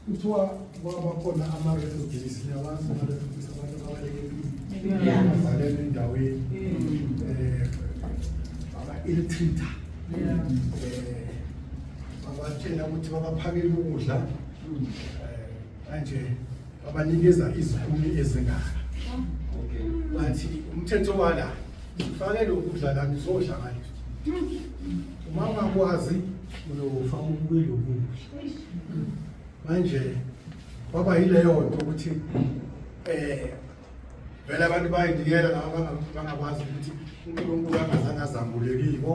Kuthiwa kwabakhona ama-refugees labantu ama-refugees abantu abalekile endaweni aba-ill-treater babatshela ukuthi babaphakele ukudla manje babanikeza izihuni ezingaka bathi umthetho wala ufakele ukudla la nizodlanganiswa uma ungakwazi uyofaka ukubili ukudla manje baba yileyo nto ukuthi vele abantu bayindiyela laba bangakwazi ukuthi uNkulunkulu angazange azambule kibo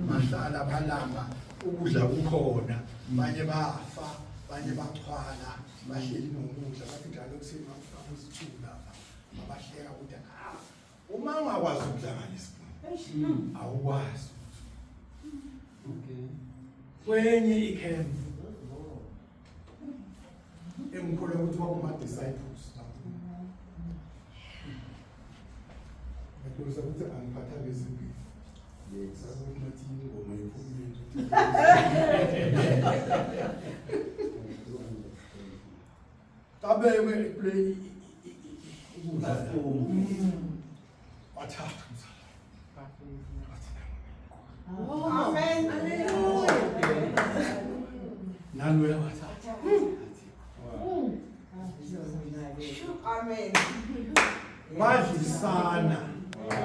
mahlala balamba ukudla kukhona manje bafa manje baxhwala bahleli nokudla bathi njalo kusema ufaka isithula abahleka ukuthi uma ungakwazi ukudlanganisa awukwazi kwenye ikhempu engikholwa ukuthi bakuma-disciples ngikholisa ukuthi angiphatha ngezimpilo sakuthi nathi ingoma yephumile tabekwe play ukudla wathatha Amen. naloya wathatha Amen. wadlisana.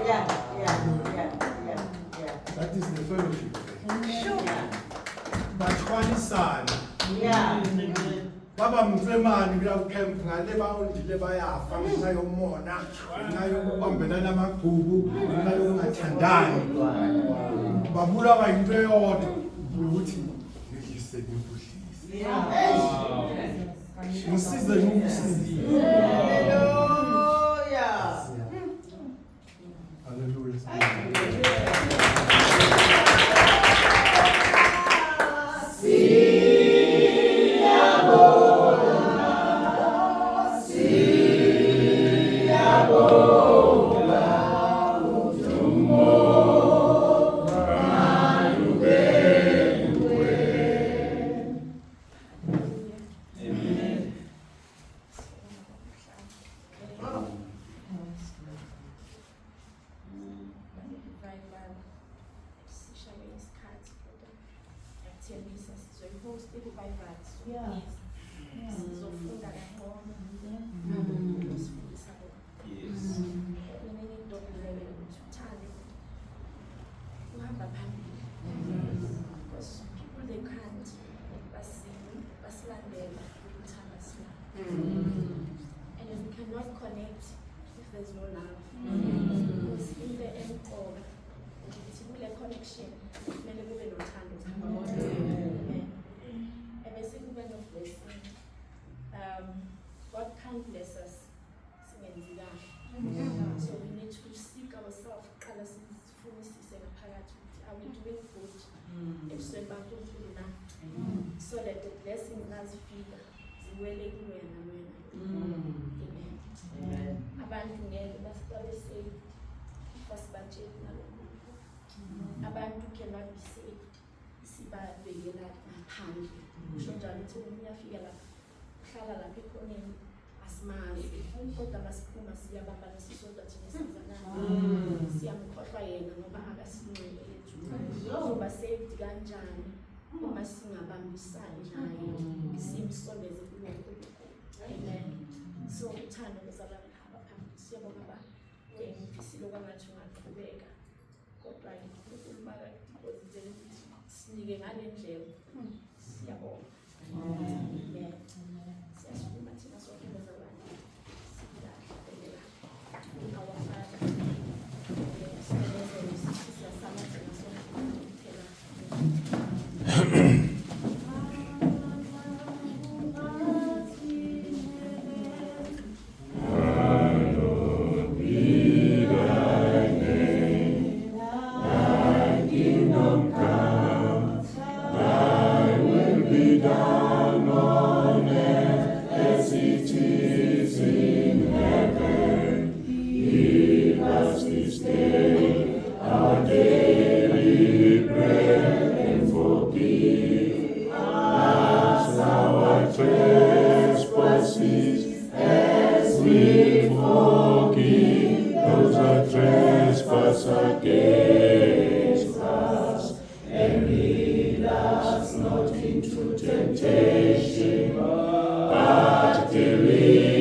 Yeah. That is the fellowship. Sure. Bathwalisana. Yeah. Baba mfemani kula camp ngale bawundile bayafa ngayomona ngayokubambelana amagqubu ngayokungathandani babulawa into eyodwa ukuthi ngidlise ngikudlise. Ngisize ngikusize. Hallelujah. God can't bless us. So we need to seek ourselves. Are we doing good? So that the blessing does feed us. Amen. Abantu ngeke basiqale saved first budget nalokho. Abantu cannot be saved. Sibabekela ngaphandle. Kusho njalo ukuthi umuntu uyafika la hlala lapha ekhoneni asimazi. Kodwa masiphuma siyabambana sisodwa thina sizanana. Siyamkhohlwa yena ngoba akasinqele lethu. Soba saved kanjani? Uma singabambisani naye isimo uthando bezalwane hamba phambili. Siyabonga ba ngifisile okwangathi ungaqhubeka. Kodwa uNkulunkulu makadepositele ukuthi sinike ngale ndlela. Siyabonga. Amen. Siyasukuma thina sonke bezalwane. Siyabonga. Our Father. Siyasama thina sonke kuphela. Temptation, but deliver